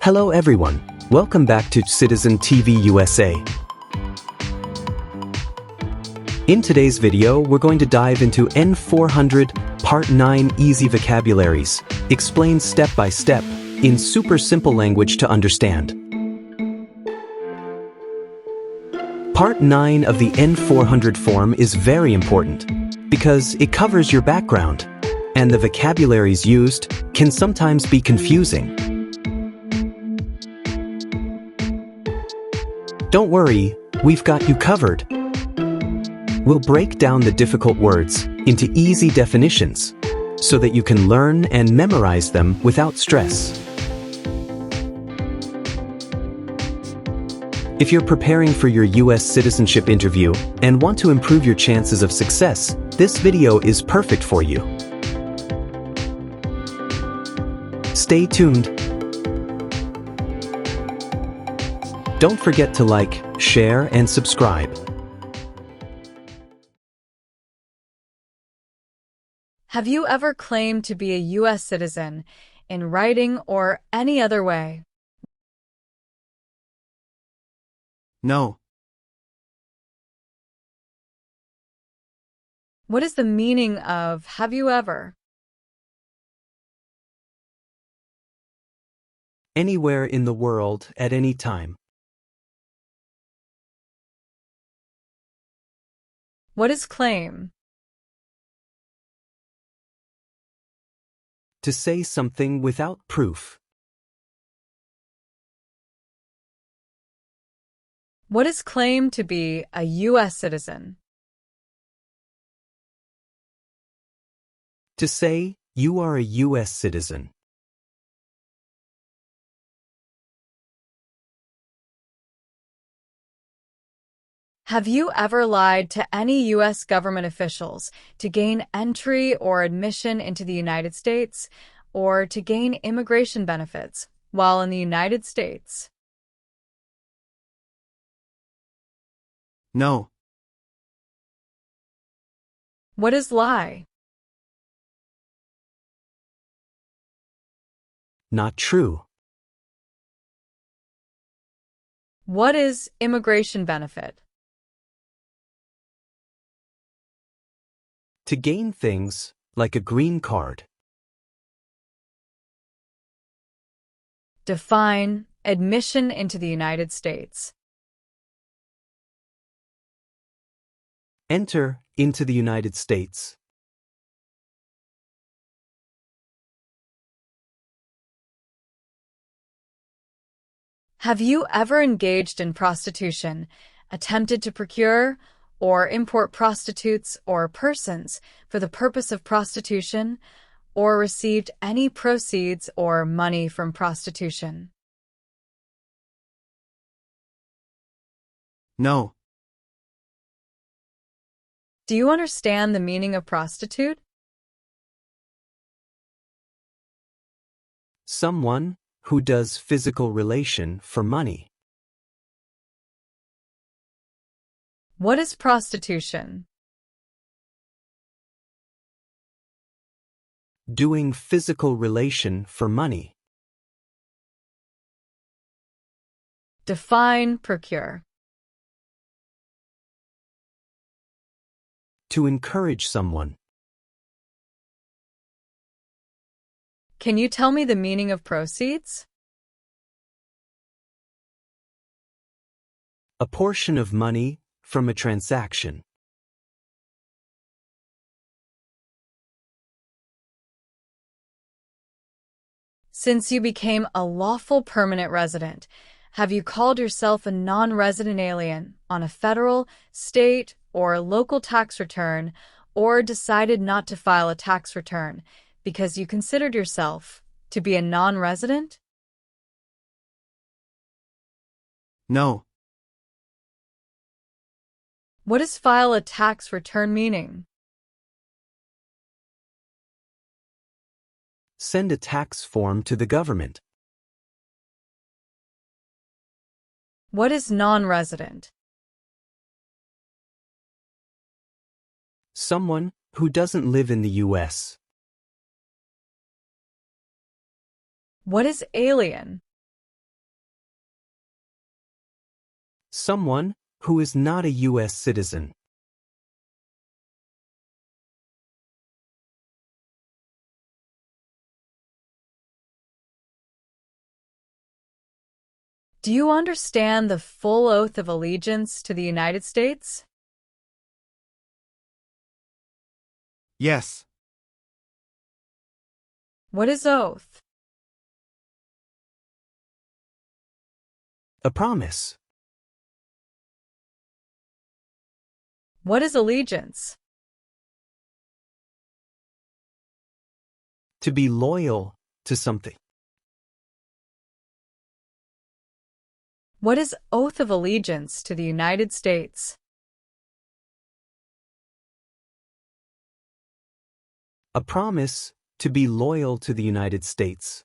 Hello everyone, welcome back to Citizen TV USA. In today's video, we're going to dive into N-400 Part 9 Easy Vocabularies, explained step by step, in super simple language to understand. Part 9 of the N-400 form is very important because it covers your background, and the vocabularies used can sometimes be confusing. Don't worry, we've got you covered. We'll break down the difficult words into easy definitions so that you can learn and memorize them without stress. If you're preparing for your U.S. citizenship interview and want to improve your chances of success, this video is perfect for you. Stay tuned. Don't forget to like, share, and subscribe. Have you ever claimed to be a U.S. citizen in writing or any other way? No. What is the meaning of have you ever? Anywhere in the world at any time. What is claim? To say something without proof. What is claimed to be a U.S. citizen? To say you are a U.S. citizen. Have you ever lied to any U.S. government officials to gain entry or admission into the United States or to gain immigration benefits while in the United States? No. What is lie? Not true. What is immigration benefit? To gain things like a green card. Define admission into the United States. Enter into the United States. Have you ever engaged in prostitution, attempted to procure or import prostitutes or persons for the purpose of prostitution, or received any proceeds or money from prostitution? No. Do you understand the meaning of prostitute? Someone who does physical relation for money. What is prostitution? Doing physical relation for money. Define procure. To encourage someone. Can you tell me the meaning of proceeds? A portion of money from a transaction. Since you became a lawful permanent resident, have you called yourself a non-resident alien on a federal, state, or local tax return, or decided not to file a tax return because you considered yourself to be a non-resident? No. What does file a tax return meaning? Send a tax form to the government. What is non-resident? Someone who doesn't live in the U.S. What is alien? Someone who is not a U.S. citizen. Do you understand the full oath of allegiance to the United States? Yes. What is oath? A promise. What is allegiance? To be loyal to something. What is oath of allegiance to the United States? A promise to be loyal to the United States.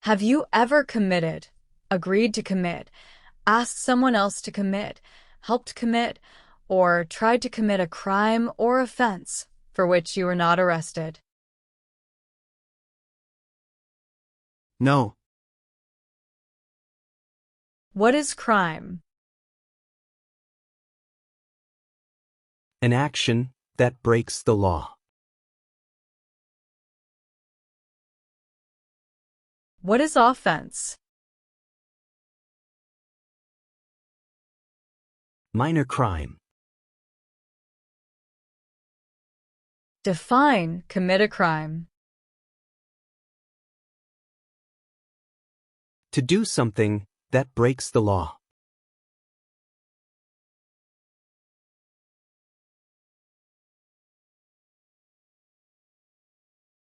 Have you ever committed, agreed to commit, asked someone else to commit, helped commit, or tried to commit a crime or offense for which you were not arrested? No. What is crime? An action that breaks the law. What is offense? Minor crime. Define commit a crime. To do something that breaks the law.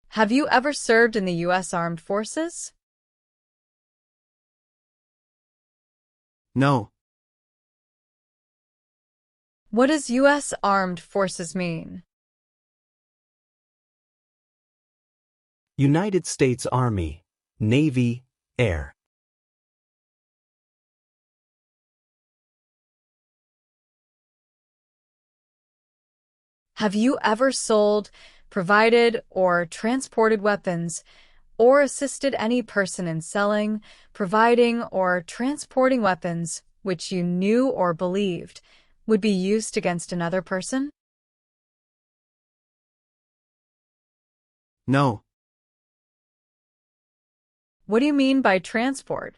Have you ever served in the U.S. Armed Forces? No. What does U.S. Armed Forces mean? United States Army, Navy, Air. Have you ever sold, provided, or transported weapons, or assisted any person in selling, providing, or transporting weapons which you knew or believed would be used against another person? No. What do you mean by transport?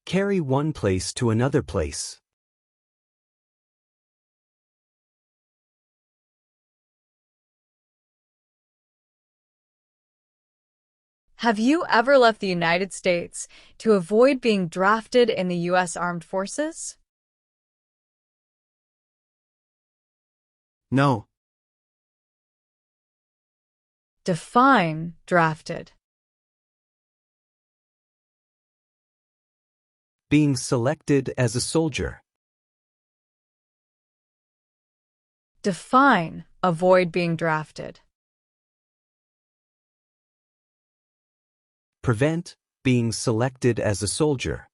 Carry one place to another place. Have you ever left the United States to avoid being drafted in the U.S. Armed Forces? No. Define drafted. Being selected as a soldier. Define avoid being drafted. Prevent being selected as a soldier.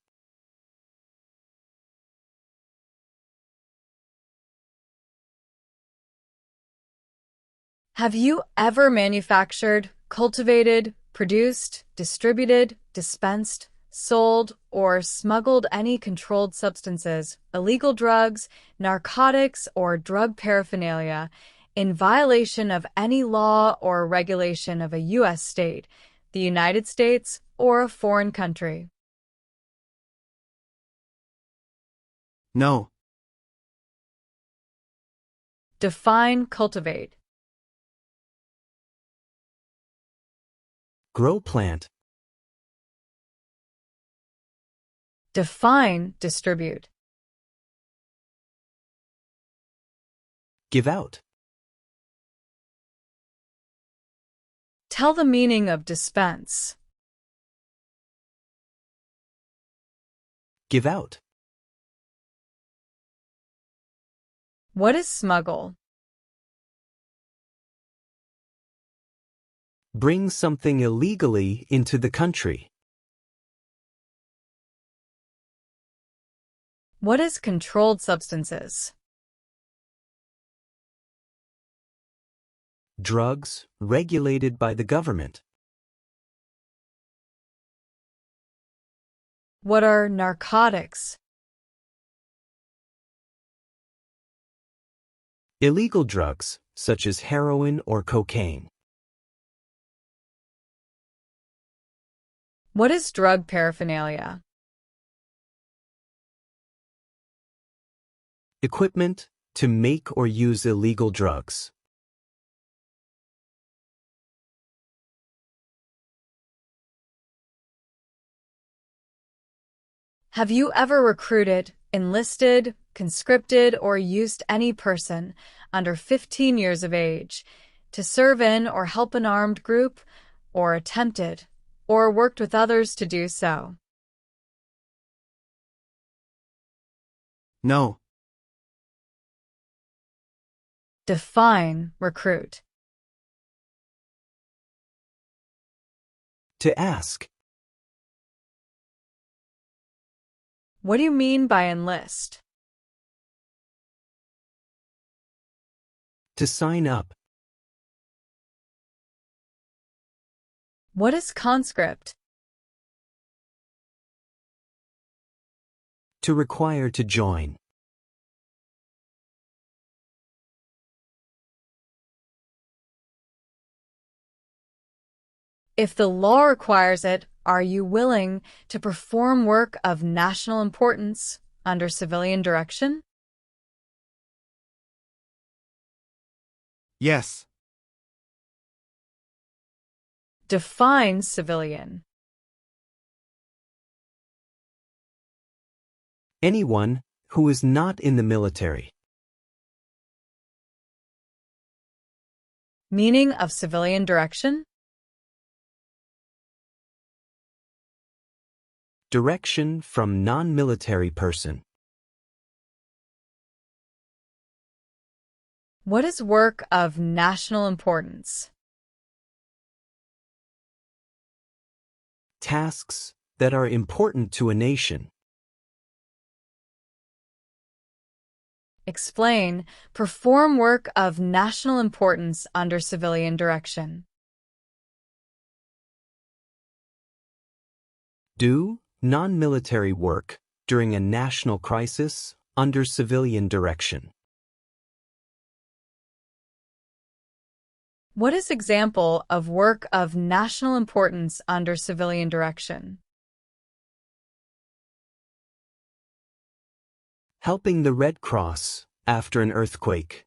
Have you ever manufactured, cultivated, produced, distributed, dispensed, sold, or smuggled any controlled substances, illegal drugs, narcotics, or drug paraphernalia in violation of any law or regulation of a U.S. state, the United States, or a foreign country? No. Define cultivate. Grow plant. Define distribute. Give out. Tell the meaning of dispense. Give out. What is smuggle? Bring something illegally into the country. What is controlled substances? Drugs regulated by the government. What are narcotics? Illegal drugs, such as heroin or cocaine. What is drug paraphernalia? Equipment to make or use illegal drugs. Have you ever recruited, enlisted, conscripted, or used any person under 15 years of age to serve in or help an armed group, or attempted, or worked with others to do so? No. Define recruit. To ask. What do you mean by enlist? To sign up. What is conscript? To require to join. If the law requires it, are you willing to perform work of national importance under civilian direction? Yes. Define civilian. Anyone who is not in the military. Meaning of civilian direction? Direction from non-military person. What is work of national importance? Tasks that are important to a nation. Explain, perform work of national importance under civilian direction. Do non-military work during a national crisis under civilian direction. What is example of work of national importance under civilian direction? Helping the Red Cross after an earthquake.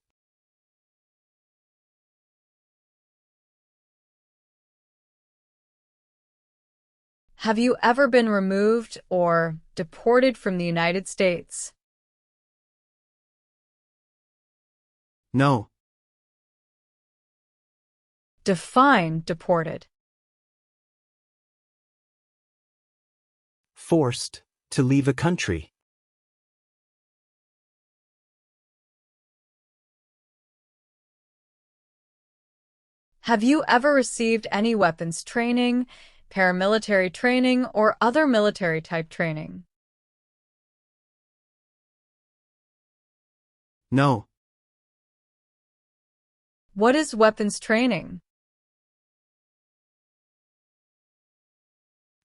Have you ever been removed or deported from the United States? No. Define deported. Forced to leave a country. Have you ever received any weapons training, paramilitary training, or other military-type training? No. What is weapons training?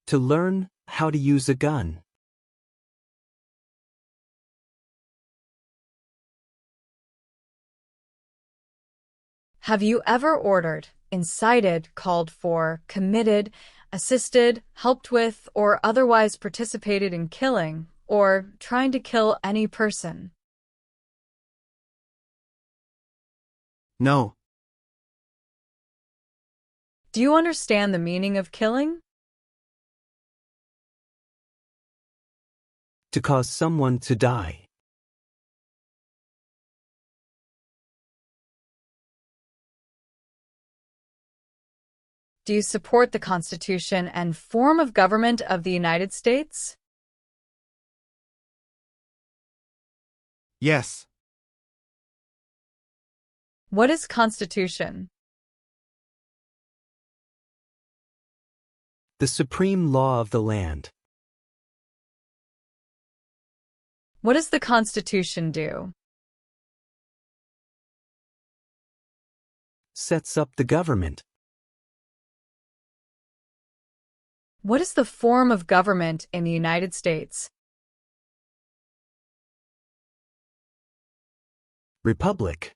To learn how to use a gun. Have you ever ordered, incited, called for, committed, assisted, helped with, or otherwise participated in killing, or trying to kill any person? No. Do you understand the meaning of killing? To cause someone to die. Do you support the Constitution and form of government of the United States? Yes. What is Constitution? The supreme law of the land. What does the Constitution do? sets up the government? What is the form of government in the United States? Republic.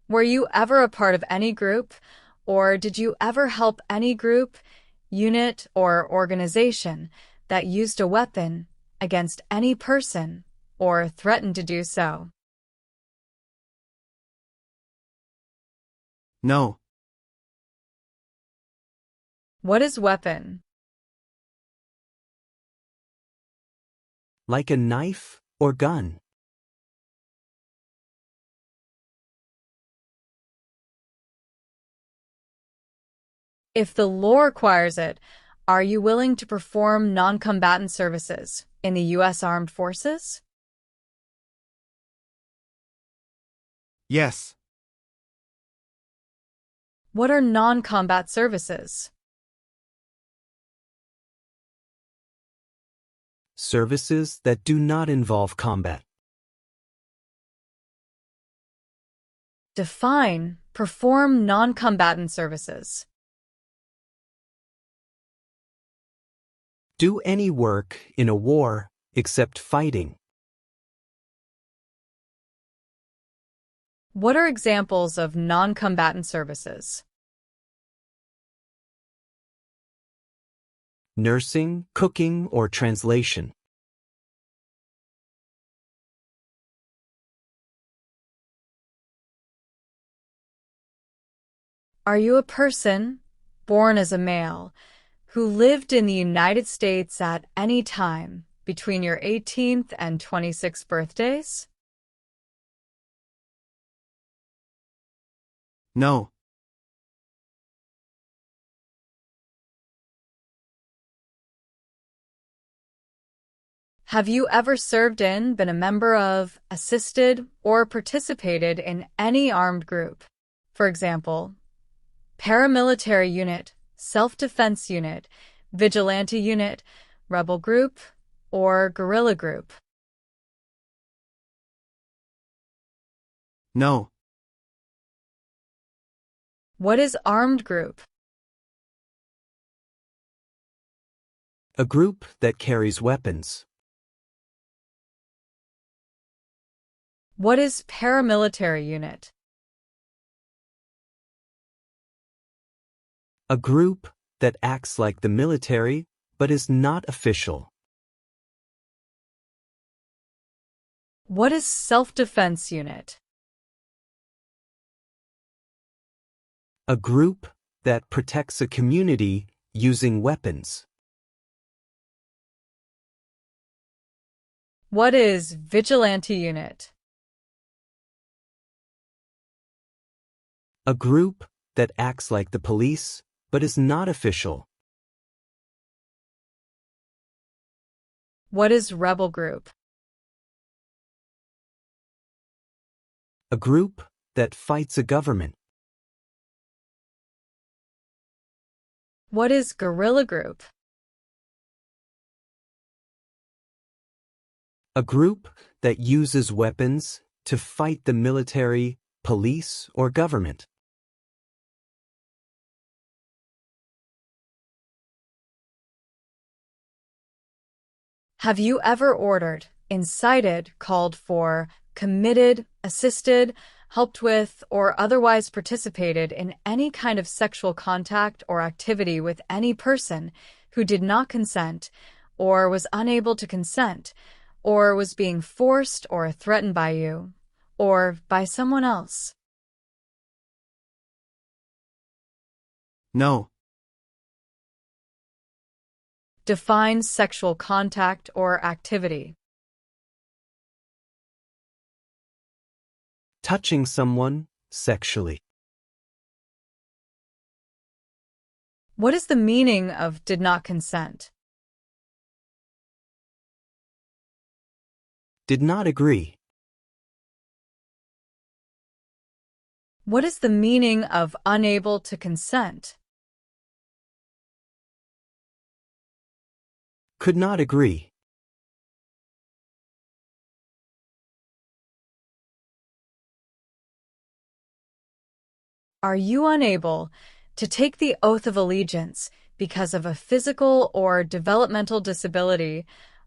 Were you ever a part of any group, or did you ever help any group, unit, or organization that used a weapon against any person or threatened to do so? No. What is weapon? Like a knife or gun. If the law requires it, are you willing to perform non-combatant services in the U.S. Armed Forces? Yes. What are non-combat services? Services that do not involve combat. Define, perform non-combatant services. Do any work in a war except fighting. What are examples of non-combatant services? Nursing, cooking, or translation. Are you a person, born as a male, who lived in the United States at any time between your 18th and 26th birthdays? No. Have you ever served in, been a member of, assisted, or participated in any armed group? For example, paramilitary unit, self-defense unit, vigilante unit, rebel group, or guerrilla group? No. What is armed group? A group that carries weapons. What is paramilitary unit? A group that acts like the military but is not official. What is self-defense unit? A group that protects a community using weapons. What is vigilante unit? A group that acts like the police but is not official. What is rebel group? A group that fights a government. What is guerrilla group? A group that uses weapons to fight the military, police, or government. Have you ever ordered, incited, called for, committed, assisted, helped with, or otherwise participated in any kind of sexual contact or activity with any person who did not consent, or was unable to consent, or was being forced or threatened by you, or by someone else? No. Define sexual contact or activity. Touching someone sexually. What is the meaning of did not consent? Did not agree. What is the meaning of unable to consent? Could not agree. Are you unable to take the oath of allegiance because of a physical or developmental disability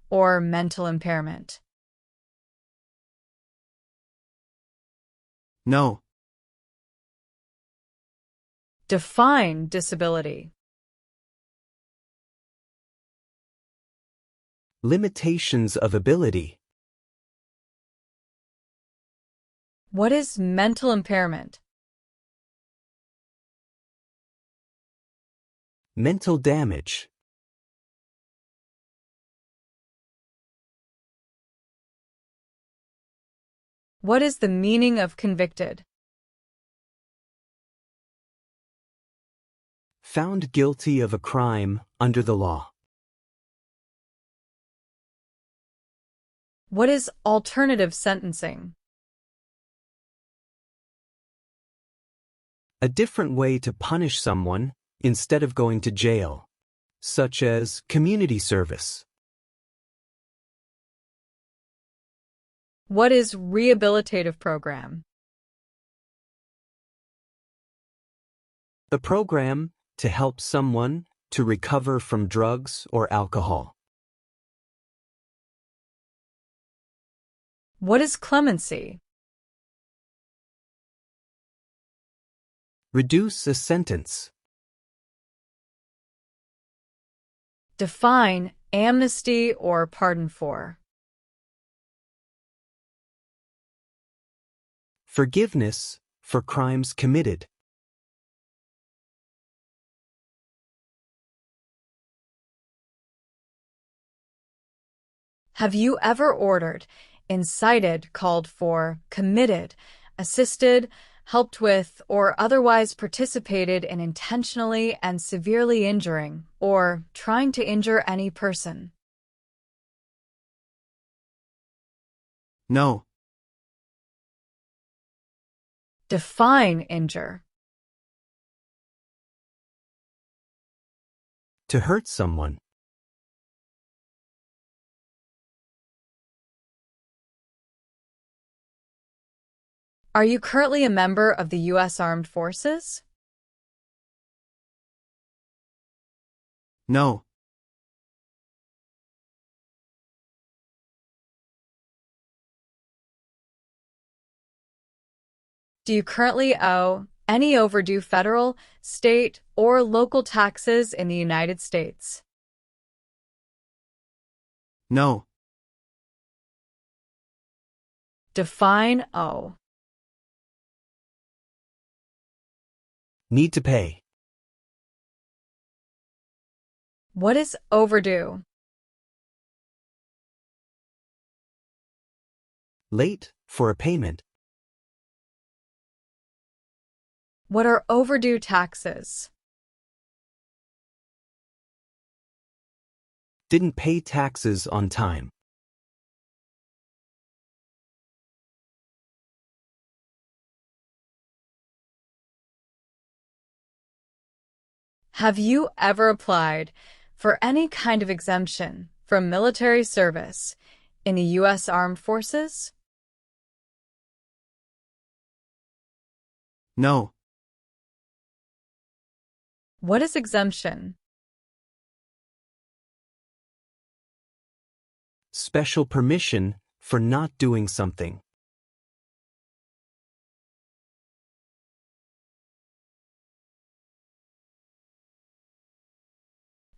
or mental impairment? No. Define disability. Limitations of ability. What is mental impairment? Mental damage. What is the meaning of convicted? Found guilty of a crime under the law. What is alternative sentencing? A different way to punish someone instead of going to jail, such as community service. What is rehabilitative program? A program to help someone to recover from drugs or alcohol. What is clemency? Reduce a sentence. Define amnesty or pardon for. Forgiveness for crimes committed. Have you ever ordered, incited, called for, committed, assisted, helped with, or otherwise participated in intentionally and severely injuring or trying to injure any person? No. Define injure. To hurt someone. Are you currently a member of the U.S. Armed Forces? No. Do you currently owe any overdue federal, state, or local taxes in the United States? No. Define owe. Need to pay. What is overdue? Late for a payment. What are overdue taxes? Didn't pay taxes on time. Have you ever applied for any kind of exemption from military service in the U.S. Armed Forces? No. What is exemption? Special permission for not doing something.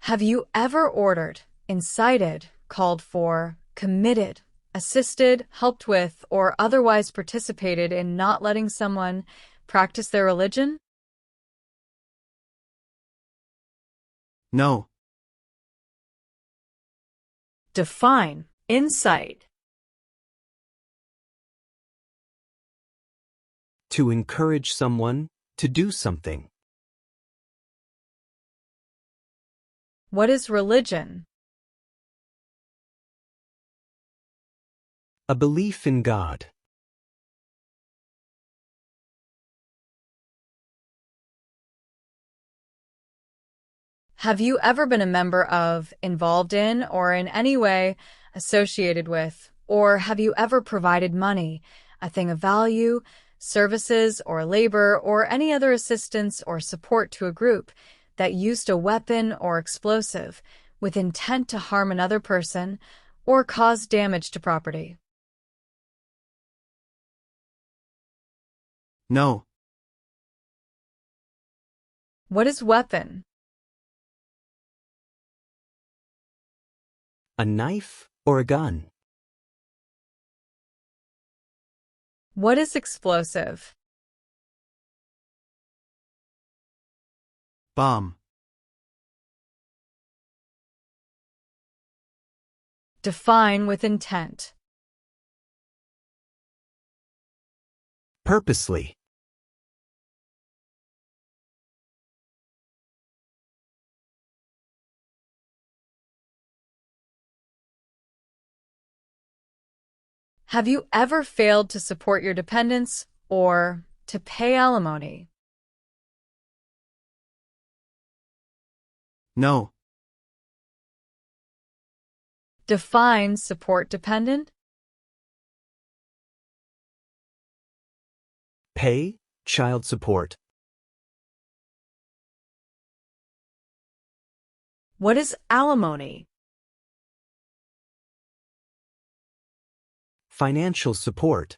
Have you ever ordered, incited, called for, committed, assisted, helped with, or otherwise participated in not letting someone practice their religion? No. Define incite. To encourage someone to do something. What is religion? A belief in God. Have you ever been a member of, involved in, or in any way associated with, or have you ever provided money, a thing of value, services or labor, or any other assistance or support to a group that used a weapon or explosive with intent to harm another person or cause damage to property? No. What is weapon? A knife or a gun? What is explosive? Bomb. Define with intent. Purposely. Have you ever failed to support your dependents or to pay alimony? No. Define support dependent. Pay child support. What is alimony? Financial support.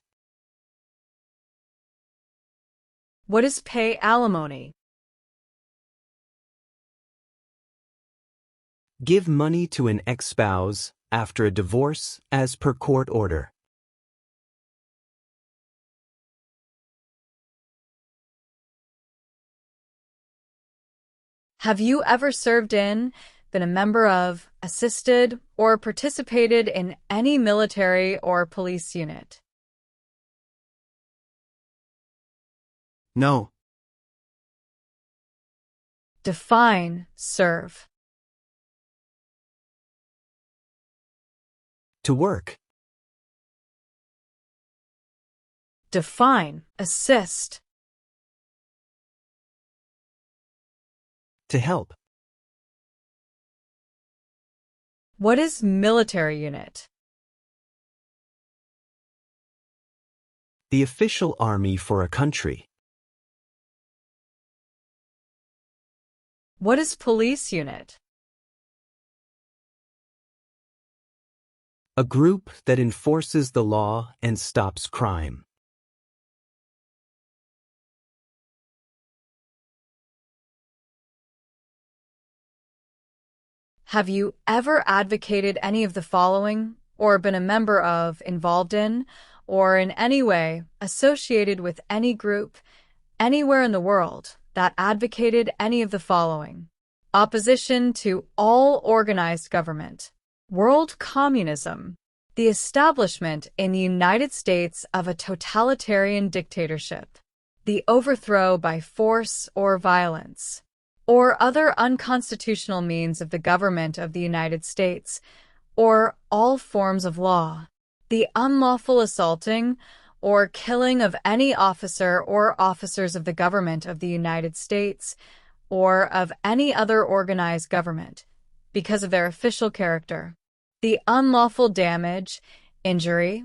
What is pay alimony? Give money to an ex-spouse after a divorce as per court order. Have you ever served in, been a member of, assisted, or participated in any military or police unit? No. Define serve. To work. Define assist. To help. What is military unit? The official army for a country. What is police unit? A group that enforces the law and stops crime. Have you ever advocated any of the following, or been a member of, involved in, or in any way associated with any group, anywhere in the world, that advocated any of the following? Opposition to all organized government, world communism, the establishment in the United States of a totalitarian dictatorship, the overthrow by force or violence, or other unconstitutional means of the government of the United States, or all forms of law, the unlawful assaulting or killing of any officer or officers of the government of the United States, or of any other organized government, because of their official character, the unlawful damage, injury,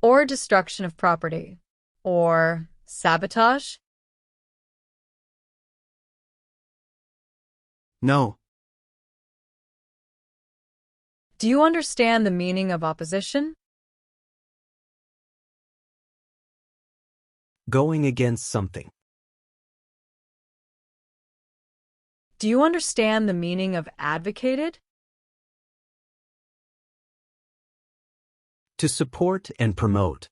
or destruction of property, or sabotage. No. Do you understand the meaning of opposition? Going against something. Do you understand the meaning of advocated? To support and promote.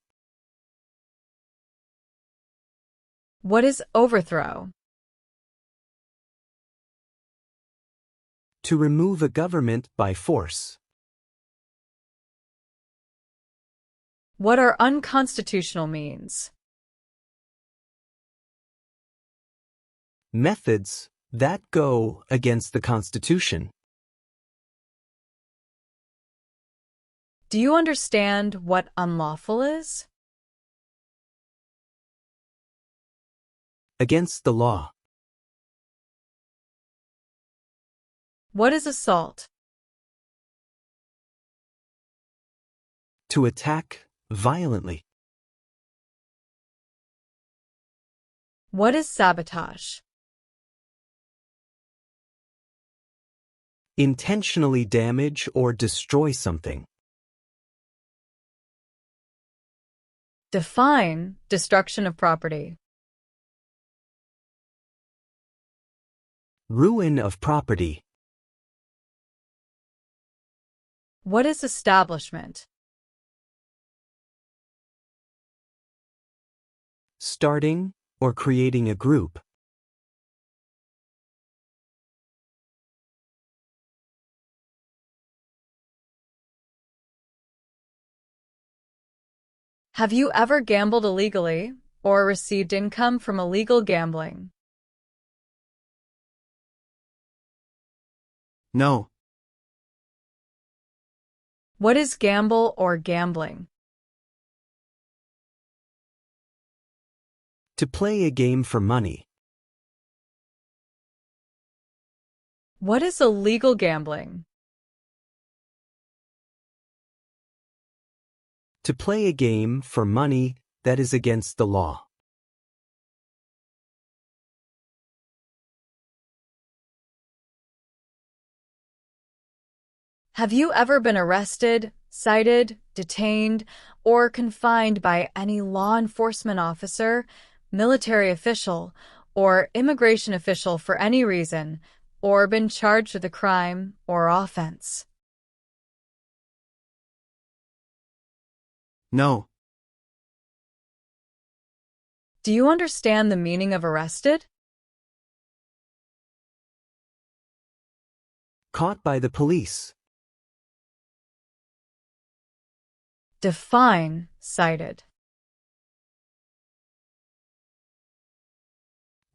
What is overthrow? To remove a government by force. What are unconstitutional means? Methods that go against the Constitution. Do you understand what unlawful is? Against the law. What is assault? To attack violently. What is sabotage? Intentionally damage or destroy something. Define destruction of property. Ruin of property. What is establishment? Starting or creating a group. Have you ever gambled illegally or received income from illegal gambling? No. What is gamble or gambling? To play a game for money. What is illegal gambling? To play a game for money that is against the law. Have you ever been arrested, cited, detained, or confined by any law enforcement officer, military official, or immigration official for any reason, or been charged with a crime or offense? No. Do you understand the meaning of arrested? Caught by the police. Define cited.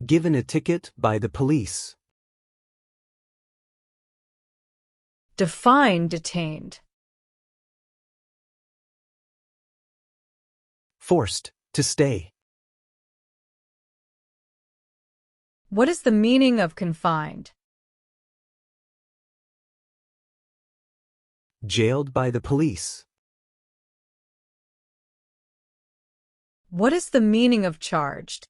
Given a ticket by the police. Define detained. Forced to stay. What is the meaning of confined? Jailed by the police. What is the meaning of charged?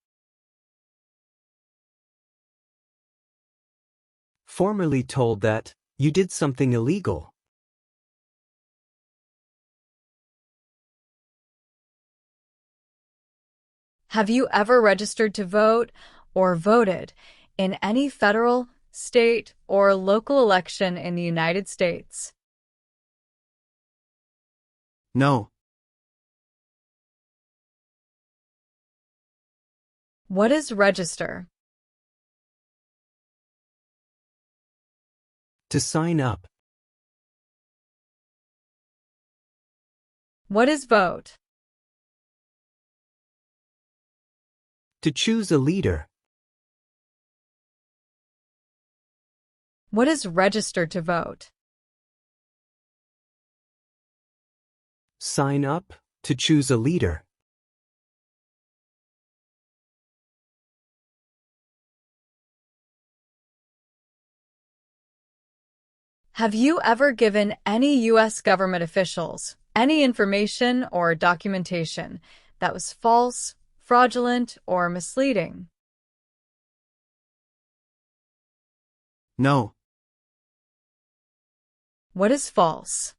Formerly told that you did something illegal. Have you ever registered to vote or voted in any federal, state, or local election in the United States? No. What is register? To sign up. What is vote? To choose a leader. What is register to vote? Sign up to choose a leader. Have you ever given any U.S. government officials any information or documentation that was false, fraudulent, or misleading? No. What is false?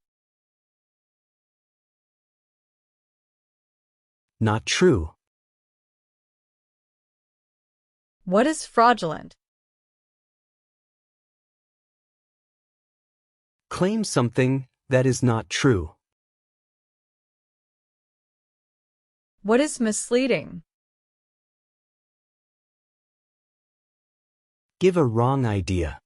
Not true. What is fraudulent? Claim something that is not true. What is misleading? Give a wrong idea.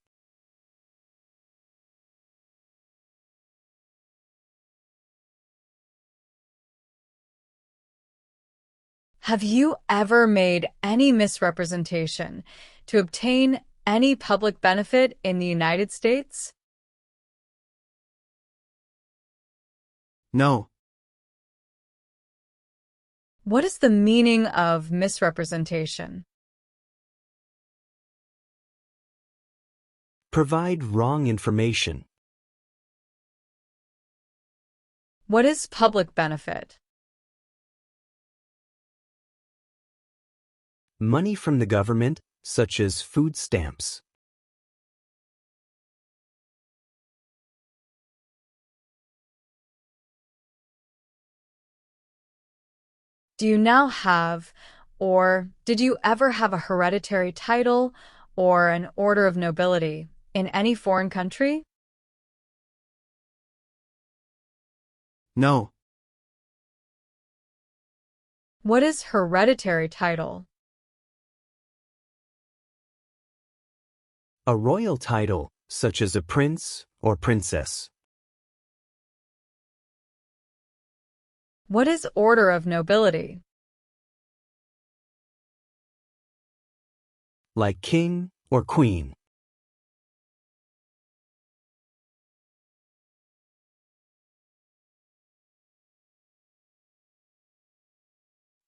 Have you ever made any misrepresentation to obtain any public benefit in the United States? No. What is the meaning of misrepresentation? Provide wrong information. What is public benefit? Money from the government, such as food stamps. Do you now have, or did you ever have a hereditary title or an order of nobility in any foreign country? No. What is hereditary title? A royal title, such as a prince or princess. What is order of nobility? Like king or queen.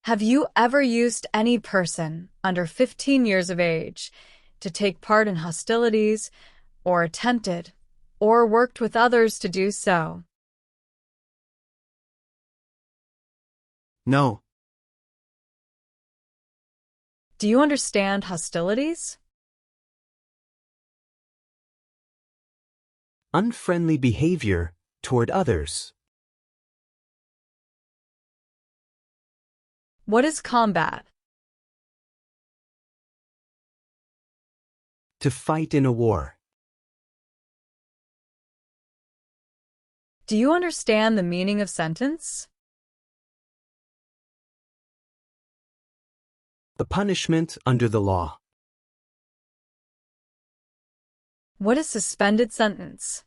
Have you ever used any person under 15 years of age to take part in hostilities, or attempted, or worked with others to do so? No. Do you understand hostilities? Unfriendly behavior toward others. What is combat? To fight in a war. Do you understand the meaning of sentence? A punishment under the law. What is suspended sentence?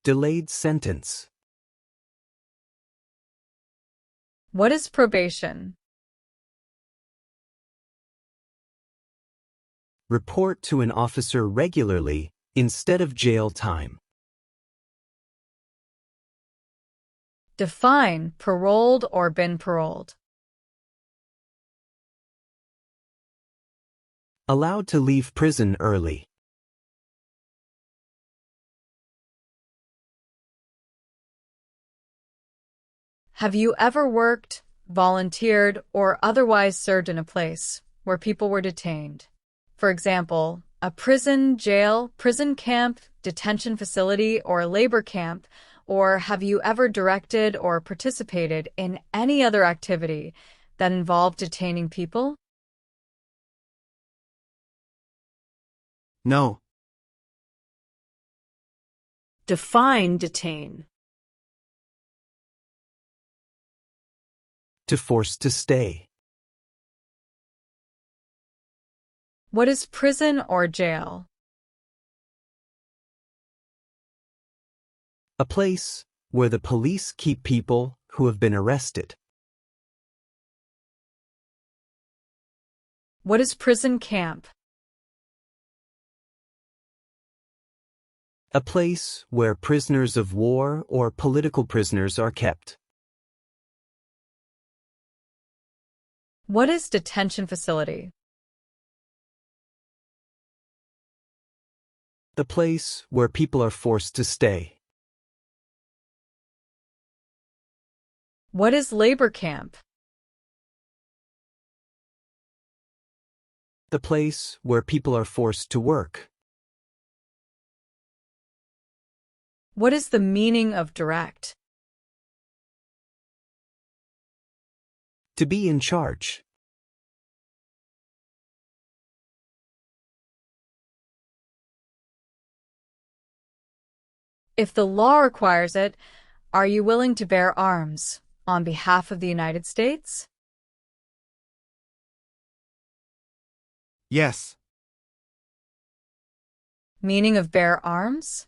Delayed sentence. What is probation? Report to an officer regularly instead of jail time. Define paroled or been paroled. Allowed to leave prison early. Have you ever worked, volunteered, or otherwise served in a place where people were detained? For example, a prison, jail, prison camp, detention facility, or labor camp, or have you ever directed or participated in any other activity that involved detaining people? No. Define detain. To force to stay. What is prison or jail? A place where the police keep people who have been arrested. What is prison camp? A place where prisoners of war or political prisoners are kept. What is detention facility? The place where people are forced to stay. What is labor camp? The place where people are forced to work. What is the meaning of direct? To be in charge. If the law requires it, are you willing to bear arms on behalf of the United States? Yes. Meaning of bear arms?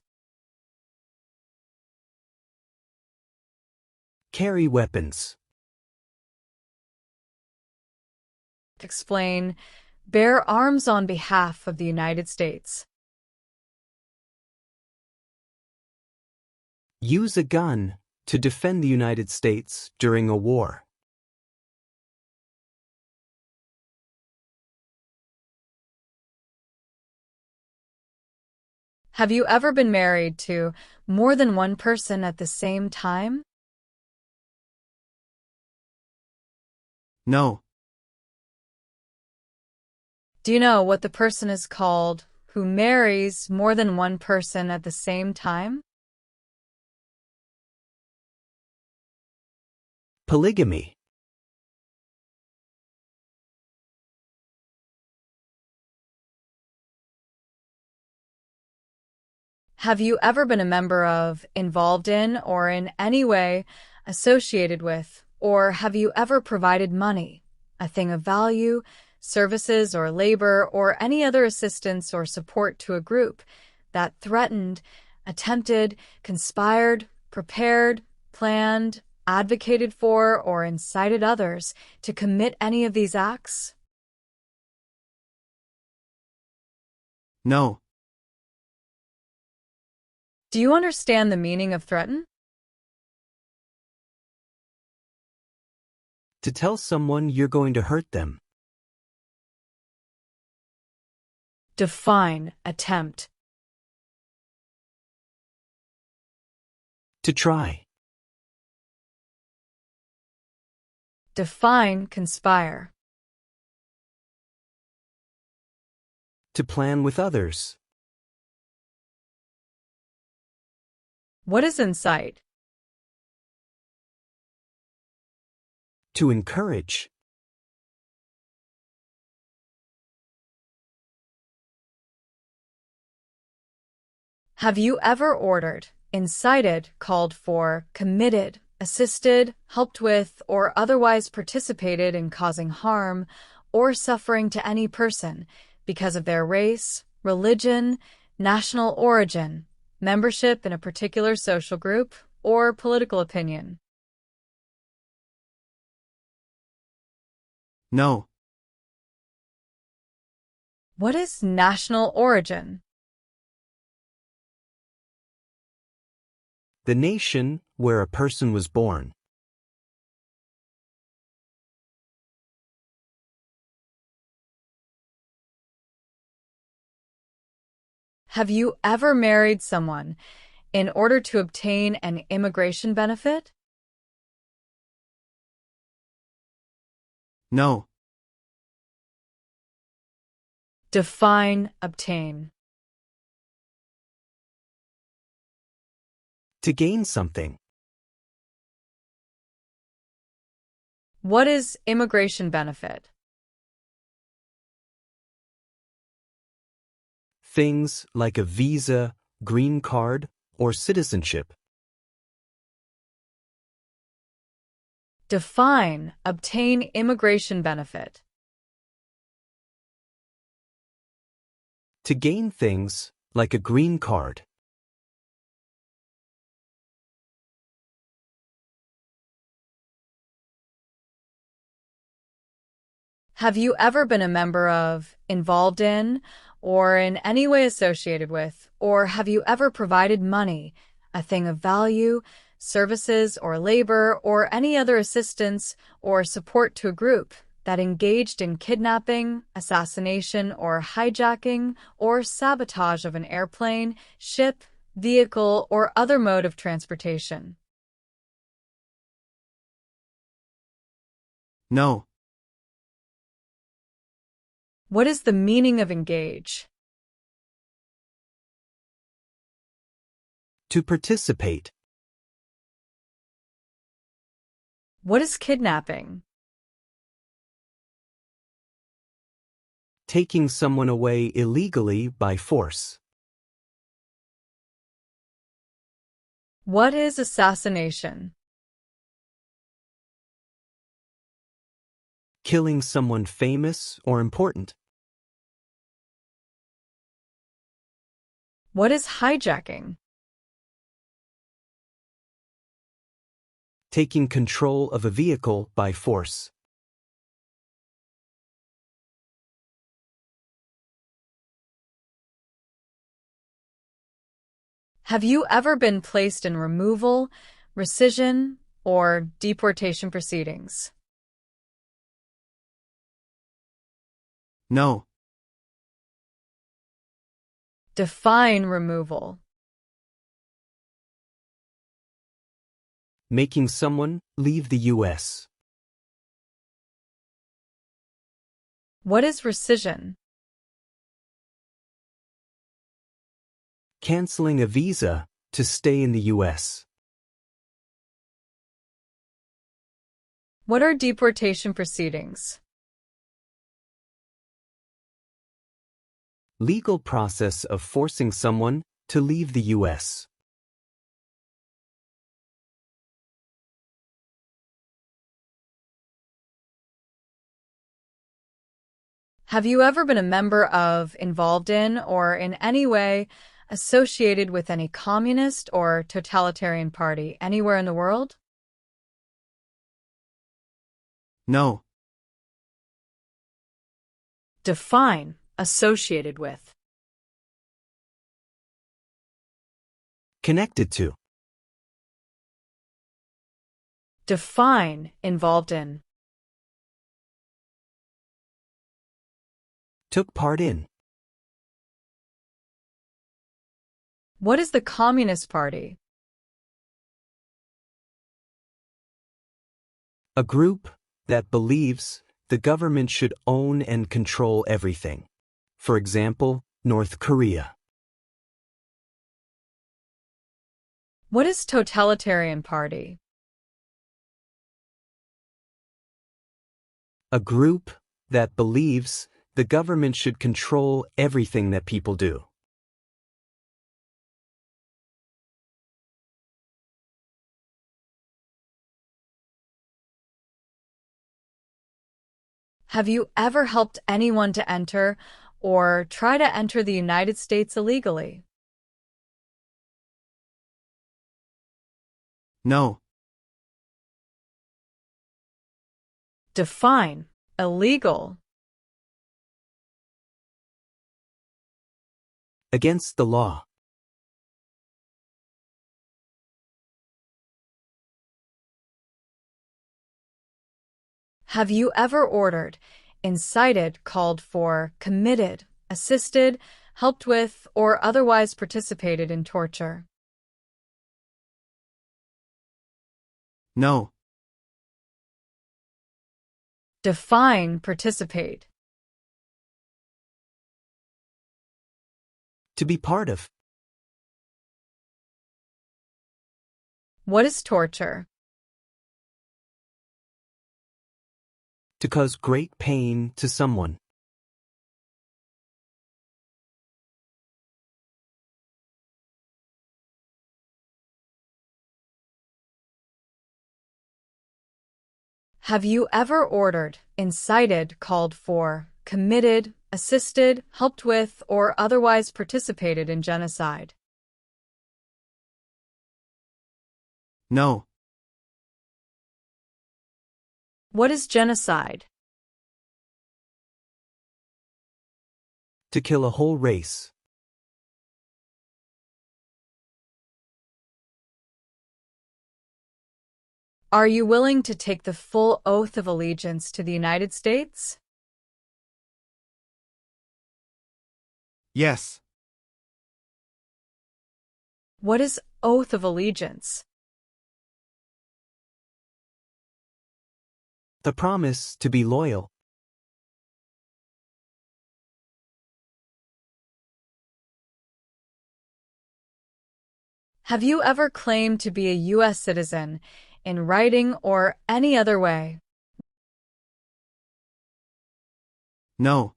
Carry weapons. Explain, bear arms on behalf of the United States. Use a gun to defend the United States during a war. Have you ever been married to more than one person at the same time? No. Do you know what the person is called who marries more than one person at the same time? Polygamy. Have you ever been a member of, involved in, or in any way associated with, or have you ever provided money, a thing of value, services or labor, or any other assistance or support to a group that threatened, attempted, conspired, prepared, planned, advocated for, or incited others to commit any of these acts? No. Do you understand the meaning of threaten? To tell someone you're going to hurt them. Define, attempt. To try. Define, conspire. To plan with others. What is incite? To encourage. Have you ever ordered, incited, called for, committed, assisted, helped with, or otherwise participated in causing harm or suffering to any person because of their race, religion, national origin, membership in a particular social group, or political opinion? No. What is national origin? The nation where a person was born. Have you ever married someone in order to obtain an immigration benefit? No. Define, obtain. To gain something. What is immigration benefit? Things like a visa, green card, or citizenship. Define, obtain immigration benefit. To gain things like a green card. Have you ever been a member of, involved in, or in any way associated with, or have you ever provided money, a thing of value, services or labor, or any other assistance or support to a group that engaged in kidnapping, assassination, or hijacking, or sabotage of an airplane, ship, vehicle, or other mode of transportation? No. What is the meaning of engage? To participate. What is kidnapping? Taking someone away illegally by force. What is assassination? Killing someone famous or important. What is hijacking? Taking control of a vehicle by force. Have you ever been placed in removal, rescission, or deportation proceedings? No. Define removal. Making someone leave the U.S. What is rescission? Canceling a visa to stay in the U.S. What are deportation proceedings? Legal process of forcing someone to leave the U.S. Have you ever been a member of, involved in, or in any way associated with any communist or totalitarian party anywhere in the world? No. Define associated with. Connected to. Define involved in. Took part in. What is the Communist Party? A group that believes the government should own and control everything. For example, North Korea. What is Totalitarian Party? A group that believes the government should control everything that people do. Have you ever helped anyone to enter or try to enter the United States illegally? No. Define illegal. Against the law. Have you ever ordered, incited, called for, committed, assisted, helped with, or otherwise participated in torture? No. Define participate. To be part of. What is torture? To cause great pain to someone. Have you ever ordered, incited, called for, committed, assisted, helped with, or otherwise participated in genocide? No. What is genocide? To kill a whole race. Are you willing to take the full oath of allegiance to the United States? Yes. What is oath of allegiance? The promise to be loyal. Have you ever claimed to be a U.S. citizen in writing or any other way? No.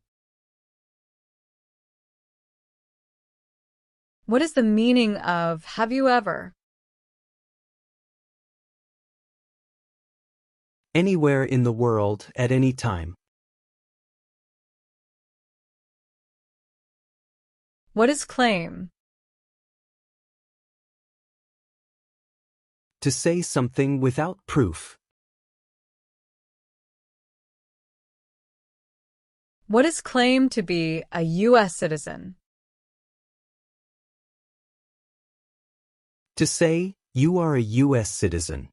What is the meaning of have you ever? Anywhere in the world at any time. What is claim? To say something without proof. What is claim to be a U.S. citizen? To say you are a U.S. citizen.